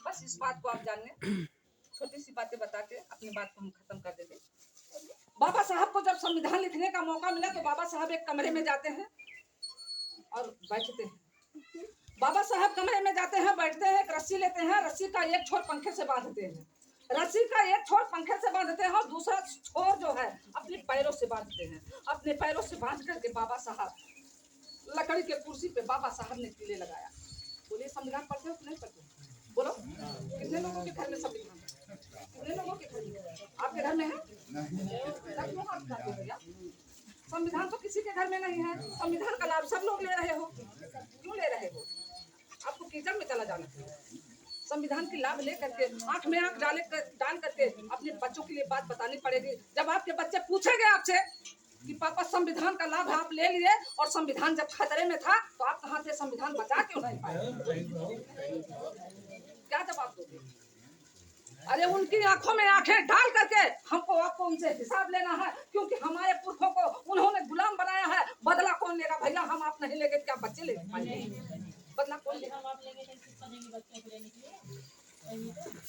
बस इस बात को आप जान लें। छोटी सी बातें बता के अपनी बात को हम खत्म कर देते। बाबा साहब को जब संविधान लिखने का मौका मिला तो बाबा साहब एक कमरे में जाते हैं और बैठते हैं। बाबा साहब कमरे में जाते हैं, बैठते हैं, एक रस्सी लेते हैं, रस्सी का एक छोर पंखे से बांधते हैं, रस्सी का एक छोर पंखे से बांधते हैं और दूसरा छोर जो है अपने पैरों से बांधते हैं। अपने पैरों से बांध करके बाबा साहब लकड़ी के कुर्सी पे बाबा साहब ने कीले लगाया। बोलिए संविधान पढ़ते हो कि नहीं पढ़ते? बोलो कितने लोगों के घर में संविधान है? कितने लोगों के घर में? आपके घर में है? क्यों आप जाते हो भैया? संविधान तो किसी के घर में नहीं है। संविधान का लाभ सब लोग ले रहे हो, क्यों ले रहे हो? आपको कीचड़ में चला जाना चाहिए। संविधान के लाभ ले करके आंख में आंख डाल करके अपने बच्चों के लिए बात बतानी पड़ेगी। जब आपके बच्चे पूछेंगे आपसे कि पापा संविधान का लाभ आप ले लिए और संविधान जब खतरे में था तो आप कहाँ थे, संविधान बचा क्यों नहीं पाए? क्या जवाब दोगे? अरे उनकी आंखों में आंखें डाल करके हमको आपको उनसे हिसाब लेना है, क्योंकि हमारे पुरखों को उन्होंने गुलाम बनाया है। बदला कौन लेगा भैया? हम आप नहीं लेंगे, क्या बच्चे ले पाएंगे? बदला कौन लेगा?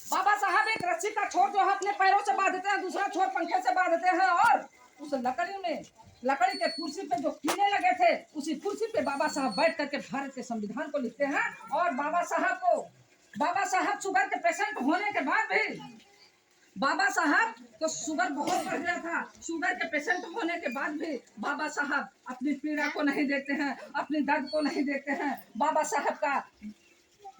बाबा साहब एक रस्सी का छोर जो है अपने पैरों से बांधते हैं, दूसरा छोर पंखे से बांधते हैं और उस लकड़ी के कुर्सी पे जो कीले लगे थे उसी कुर्सी पे बाबा साहब बैठ करके भारत के संविधान को लिखते हैं। और बाबा साहब शुगर के पेशेंट होने के बाद भी बाबा साहब तो शुगर बहुत बढ़ गया था, शुगर के पेशेंट होने के बाद भी बाबा साहब अपनी पीड़ा को नहीं देखते हैं, अपनी दर्द को नहीं देखते हैं। बाबा साहब का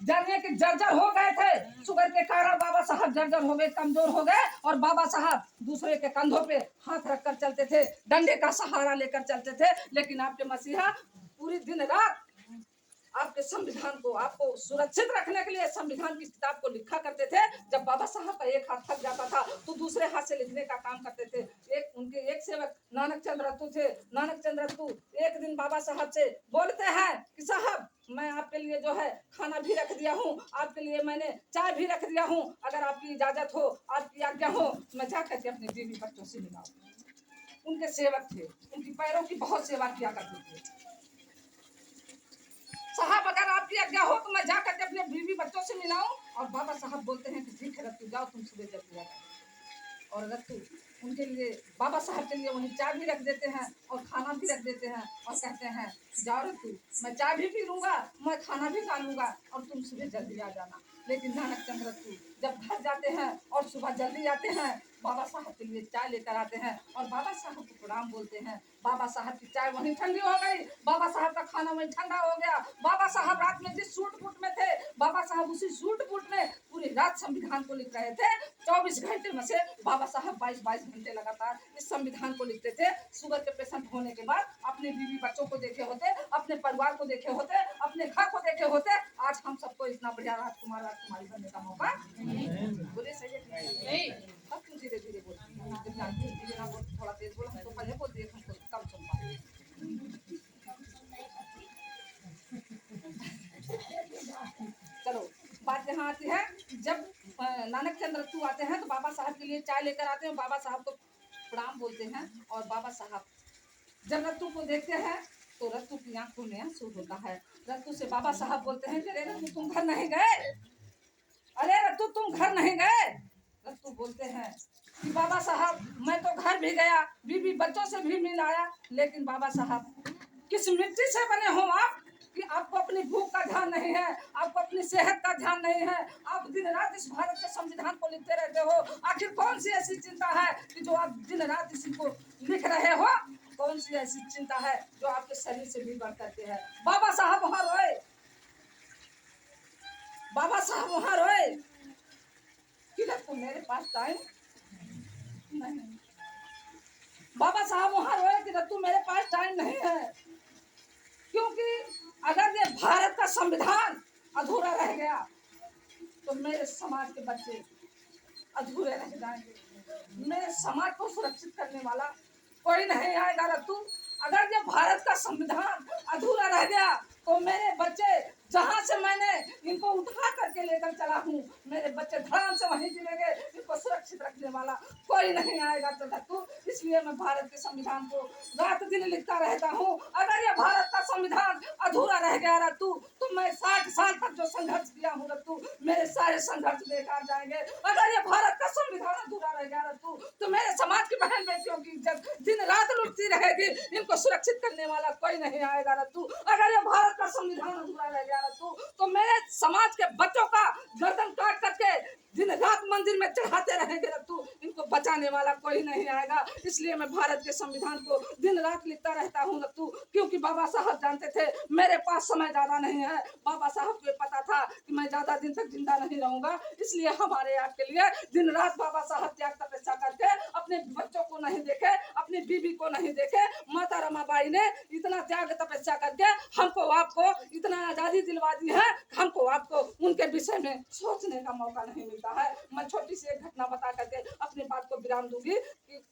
जरने के जर्जर हो गए थे, शुगर के कारण बाबा साहब जर्जर हो गए, कमजोर हो गए और बाबा साहब दूसरे के कंधों पे हाथ रखकर चलते थे, डंडे का सहारा लेकर चलते थे। लेकिन आपके मसीहा पूरी दिन रात आपके संविधान को आपको सुरक्षित रखने के लिए संविधान की किताब को लिखा करते थे। जब बाबा साहब का एक हाथ थक जाता था तो दूसरे हाथ से लिखने का काम करते थे। उनके एक सेवक नानक चंद्र रत्तू थे। नानक चंद्र रत्तू एक दिन बाबा साहब से बोलते हैं कि साहब मैं आपके लिए जो है खाना भी रख दिया हूँ, आपके लिए मैंने चाय भी रख दिया हूँ, अगर आपकी इजाजत हो, आपकी आज्ञा हो, मैं जाकर के अपने बीवी बच्चों से मिलाऊं। उनके सेवक थे, उनकी पैरों की बहुत सेवा किया करते थे। साहब अगर आपकी आज्ञा हो तो मैं जाकर के अपने बीवी बच्चों से मिलाऊं। और बाबा साहब बोलते हैं कि ठीक है रत्तू जाओ, तुम सुबह जल्दी आ जाओ। और रत्तू उनके लिए बाबा साहब के लिए वहीं चाय भी रख देते हैं और खाना भी रख देते हैं और कहते हैं जाओ रत्तू, मैं चाय भी पी लूंगा, मैं खाना भी खा लूंगा और तुम सुबह जल्दी आ जाना। लेकिन नानक चंद्र रत्तू जब घर जाते हैं और सुबह जल्दी आते हैं, बाबा साहब के लिए चाय लेकर आते हैं और बाबा साहब को प्रणाम बोलते हैं। बाबा साहब की चाय वहीं ठंडी हो गई, बाबा साहब का खाना वहीं ठंडा हो गया। बाबा साहब रात में जिस सूट बूट में थे, बाबा साहब उसी सूट बूट में पूरी रात संविधान को लिख रहे थे। 24 घंटे में से बाबा साहब 22 घंटे लगातार इस संविधान को लिखते थे। शुगर के पेशेंट होने के बाद अपने बीवी बच्चों को देखे होते, अपने परिवार को देखे होते, अपने घर को देखे होते, आज हम सबको इतना बढ़िया राजकुमारी बनने का मौका बोले सही है। अब क्यों धीरे धीरे बोल, थोड़ा तेज बोल, हमको पहले बोल दिए, हमको कम सुन पाए। चलो बात यहाँ आती है, जब नानक चंद्र रत्तू आते हैं तो बाबा साहब के लिए चाय लेकर आते हैं, बाबा साहब को प्रणाम बोलते हैं। और बाबा साहब जब रत्तू को देखते हैं तो रत्तू की आंखों में आंसू होता है। रत्तू से बाबा साहब बोलते हैं अरे रत्तू तुम घर नहीं गए, अरे रत्तू तुम घर नहीं गए। रत्तू बोलते हैं कि बाबा साहब मैं तो घर भी गया, बीवी बच्चों से भी मिल आया, लेकिन बाबा साहब किस मिट्टी से बने हो आप कि आपको अपनी भूख का ध्यान नहीं है, आपको अपनी सेहत का ध्यान नहीं है, आप दिन रात इस भारत के संविधान को लिखते रहते हो। आखिर कौन सी ऐसी चिंता है कि जो आप दिन रात इसी को लिख रहे हो? कौन सी ऐसी चिंता है जो आपके शरीर से भी बढ़ करके है? बाबा साहब वहां रोए, बाबा साहब वहां रोए कि रत्तू मेरे पास टाइम नहीं। बाबा साहब वहां रोए कि रत्तू मेरे पास टाइम नहीं है, क्योंकि अगर ये भारत का संविधान अधूरा रह गया तो मेरे समाज के बच्चे अधूरे रह जाएंगे, मेरे समाज को सुरक्षित करने वाला कोई नहीं आएगा रत्तू। अगर ये भारत का संविधान अधूरा रह गया तो मेरे बच्चे जहाँ से मैंने इनको उठा करके लेकर चला हूँ, मेरे बच्चे धड़ाम से वहीं गिरेंगे। इनको सुरक्षित रखने वाला कोई नहीं आएगा तू। इसलिए मैं भारत के संविधान को रात दिन लिखता रहता हूँ। अगर ये भारत का संविधान अधूरा रह गया रत्तू, तो मैं 60 साल तक जो संघर्ष किया हूँ रत्तू, मेरे सारे संघर्ष बेकार जाएंगे। अगर ये भारत का संविधान अधूरा रह गया रत्तू, तो मेरे समाज की बहन बेटियों की इज्जत दिन रात लुटती रहेगी। इनको सुरक्षित करने वाला कोई नहीं आएगा रत्तू। अगर ये भारत का संविधान अधूरा रह गया रत्तू, तो मेरे समाज के बच्चों का गर्दन काट करके दिन रात मंदिर में चढ़ाते रहेंगे रत्तू। इनको बचाने वाला कोई नहीं आएगा। इसलिए मैं भारत के संविधान को दिन रात लिखता रहता हूँ रत्तू, क्योंकि बाबा साहब जानते थे मेरे पास समय ज्यादा नहीं है। बाबा साहब को पता था कि मैं ज्यादा दिन तक जिंदा नहीं रहूंगा, इसलिए हमारे आपके लिए दिन रात बाबा साहब त्याग तपस्या करके अपने बच्चों को नहीं देखे, अपनी बीवी को नहीं देखे। माता रमाबाई ने इतना त्याग तपस्या करके हमको आपको इतना आजादी दिलवा दी है, हमको आपको उनके विषय में सोचने का मौका नहीं मिलता है। मैं छोटी सी एक घटना बता करके अपनी बात को विराम दूंगी कि